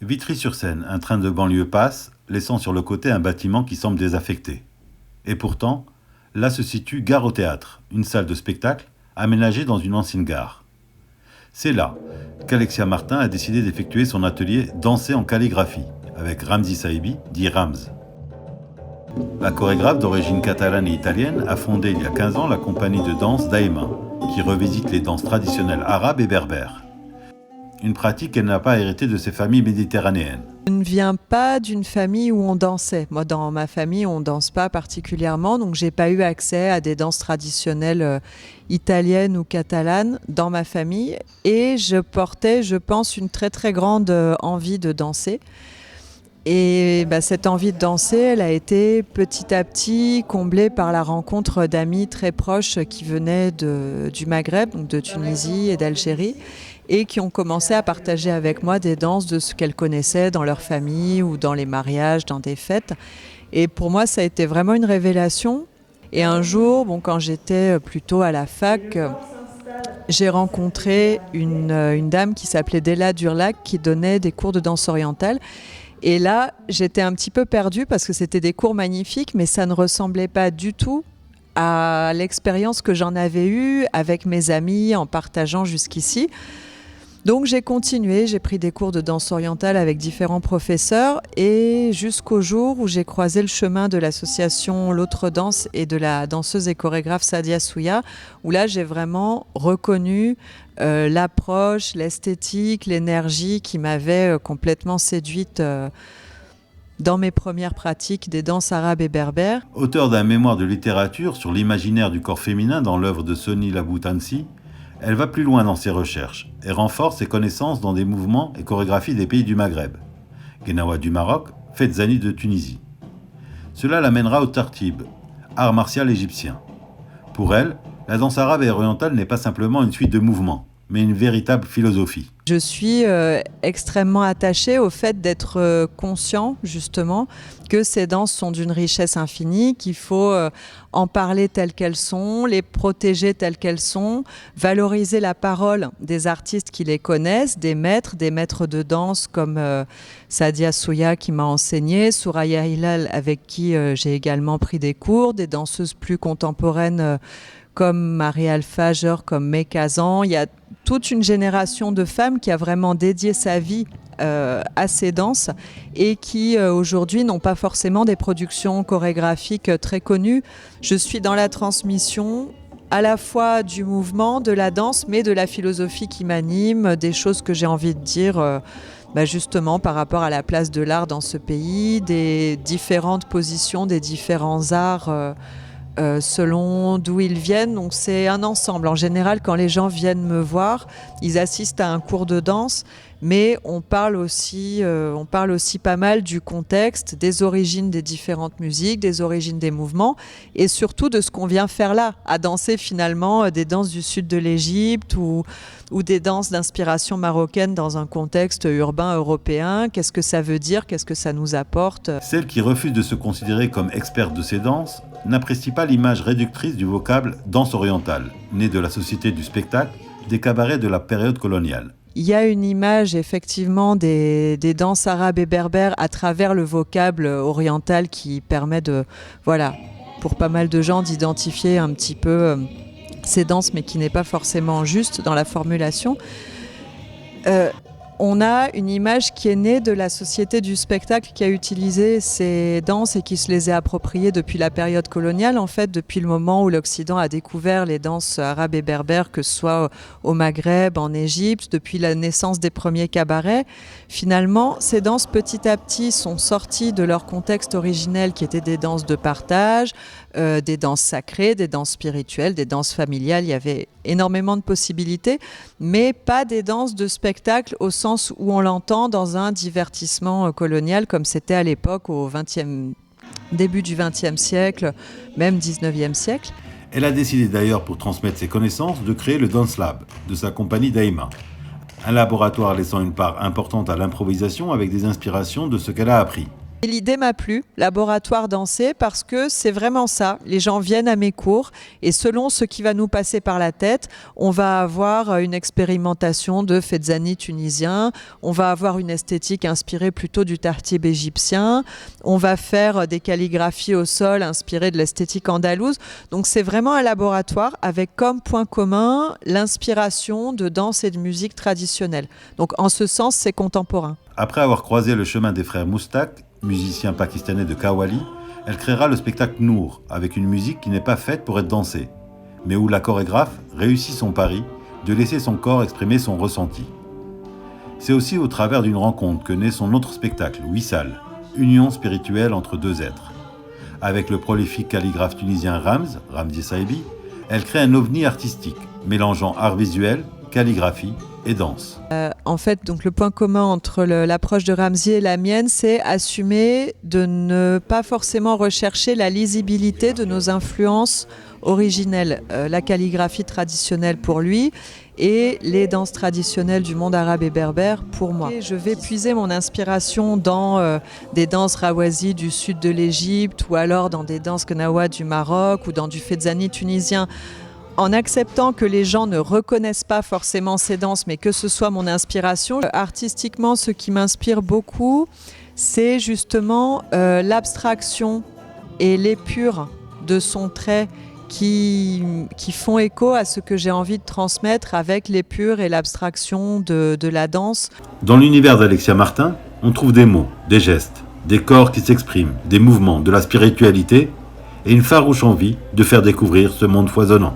Vitry-sur-Seine, un train de banlieue passe, laissant sur le côté un bâtiment qui semble désaffecté. Et pourtant, là se situe Gare au Théâtre, une salle de spectacle aménagée dans une ancienne gare. C'est là qu'Alexia Martin a décidé d'effectuer son atelier Danser en calligraphie, avec Ramzi Sahibi, dit Rams. La chorégraphe d'origine catalane et italienne a fondé il y a 15 ans la compagnie de danse Daïma, qui revisite les danses traditionnelles arabes et berbères. Une pratique qu'elle n'a pas héritée de ses familles méditerranéennes. Je ne viens pas d'une famille où on dansait. Moi, dans ma famille, on ne danse pas particulièrement, donc j'ai pas eu accès à des danses traditionnelles italiennes ou catalanes dans ma famille. Et je portais, je pense, une très très grande envie de danser. Et cette envie de danser, elle a été petit à petit comblée par la rencontre d'amis très proches qui venaient du Maghreb, donc de Tunisie et d'Algérie, et qui ont commencé à partager avec moi des danses de ce qu'elles connaissaient dans leur famille ou dans les mariages, dans des fêtes. Et pour moi, ça a été vraiment une révélation. Et un jour, quand j'étais plutôt à la fac, j'ai rencontré une dame qui s'appelait Della Durlac qui donnait des cours de danse orientale. Et là, j'étais un petit peu perdue parce que c'était des cours magnifiques, mais ça ne ressemblait pas du tout à l'expérience que j'en avais eue avec mes amis en partageant jusqu'ici. Donc j'ai continué, j'ai pris des cours de danse orientale avec différents professeurs et jusqu'au jour où j'ai croisé le chemin de l'association L'Autre Danse et de la danseuse et chorégraphe Sadia Souya, où là j'ai vraiment reconnu l'approche, l'esthétique, l'énergie qui m'avait complètement séduite dans mes premières pratiques des danses arabes et berbères. Auteur d'un mémoire de littérature sur l'imaginaire du corps féminin dans l'œuvre de Soni Laboutansi, elle va plus loin dans ses recherches et renforce ses connaissances dans des mouvements et chorégraphies des pays du Maghreb, Gnawa du Maroc, Fezzani de Tunisie. Cela l'amènera au tartib, art martial égyptien. Pour elle, la danse arabe et orientale n'est pas simplement une suite de mouvements, mais une véritable philosophie. Je suis extrêmement attachée au fait d'être conscient, justement, que ces danses sont d'une richesse infinie, qu'il faut en parler telles qu'elles sont, les protéger telles qu'elles sont, valoriser la parole des artistes qui les connaissent, des maîtres de danse comme Sadia Souya qui m'a enseigné, Souraya Hilal avec qui j'ai également pris des cours, des danseuses plus contemporaines comme Marie Alfager, comme May Kazan. Il y a toute une génération de femmes qui a vraiment dédié sa vie à ces danses et qui aujourd'hui n'ont pas forcément des productions chorégraphiques très connues. Je suis dans la transmission à la fois du mouvement, de la danse, mais de la philosophie qui m'anime, des choses que j'ai envie de dire justement par rapport à la place de l'art dans ce pays, des différentes positions, des différents arts selon d'où ils viennent. Donc c'est un ensemble. En général, quand les gens viennent me voir, ils assistent à un cours de danse, mais on parle aussi pas mal du contexte, des origines des différentes musiques, des origines des mouvements, et surtout de ce qu'on vient faire là, à danser finalement des danses du sud de l'Égypte ou des danses d'inspiration marocaine dans un contexte urbain européen. Qu'est-ce que ça veut dire? Qu'est-ce que ça nous apporte? Celle qui refuse de se considérer comme experte de ces danses n'apprécie pas l'image réductrice du vocable danse orientale, née de la société du spectacle, des cabarets de la période coloniale. Il y a une image effectivement des danses arabes et berbères à travers le vocable oriental qui permet pour pas mal de gens d'identifier un petit peu ces danses, mais qui n'est pas forcément juste dans la formulation. On a une image qui est née de la société du spectacle qui a utilisé ces danses et qui se les a appropriées depuis la période coloniale, en fait, depuis le moment où l'Occident a découvert les danses arabes et berbères, que ce soit au Maghreb, en Égypte, depuis la naissance des premiers cabarets. Finalement, ces danses, petit à petit, sont sorties de leur contexte originel qui était des danses de partage, des danses sacrées, des danses spirituelles, des danses familiales. Il y avait énormément de possibilités, mais pas des danses de spectacle au sens où on l'entend dans un divertissement colonial comme c'était à l'époque au début du XXe siècle, même XIXe siècle. Elle a décidé d'ailleurs, pour transmettre ses connaissances, de créer le Dance Lab de sa compagnie Daïma, un laboratoire laissant une part importante à l'improvisation avec des inspirations de ce qu'elle a appris. Et l'idée m'a plu, laboratoire dansé, parce que c'est vraiment ça. Les gens viennent à mes cours et selon ce qui va nous passer par la tête, on va avoir une expérimentation de Fezzani tunisien, on va avoir une esthétique inspirée plutôt du tartib égyptien, on va faire des calligraphies au sol inspirées de l'esthétique andalouse. Donc c'est vraiment un laboratoire avec comme point commun l'inspiration de danse et de musique traditionnelle. Donc en ce sens, c'est contemporain. Après avoir croisé le chemin des frères Moustak, musicien pakistanais de Qawwali, elle créera le spectacle Nour, avec une musique qui n'est pas faite pour être dansée, mais où la chorégraphe réussit son pari de laisser son corps exprimer son ressenti. C'est aussi au travers d'une rencontre que naît son autre spectacle, Wissal, union spirituelle entre deux êtres. Avec le prolifique calligraphe tunisien Ramzi Saibi, elle crée un ovni artistique, mélangeant art visuel, calligraphie et danse. En fait, donc le point commun entre l'approche de Ramzi et la mienne, c'est assumer de ne pas forcément rechercher la lisibilité de nos influences originelles. La calligraphie traditionnelle pour lui et les danses traditionnelles du monde arabe et berbère pour moi. Et je vais puiser mon inspiration dans des danses rawazi du sud de l'Égypte ou alors dans des danses gnawa du Maroc ou dans du fezzani tunisien. En acceptant que les gens ne reconnaissent pas forcément ces danses, mais que ce soit mon inspiration. Artistiquement, ce qui m'inspire beaucoup, c'est justement l'abstraction et l'épure de son trait qui font écho à ce que j'ai envie de transmettre avec l'épure et l'abstraction de la danse. Dans l'univers d'Alexia Martin, on trouve des mots, des gestes, des corps qui s'expriment, des mouvements, de la spiritualité et une farouche envie de faire découvrir ce monde foisonnant.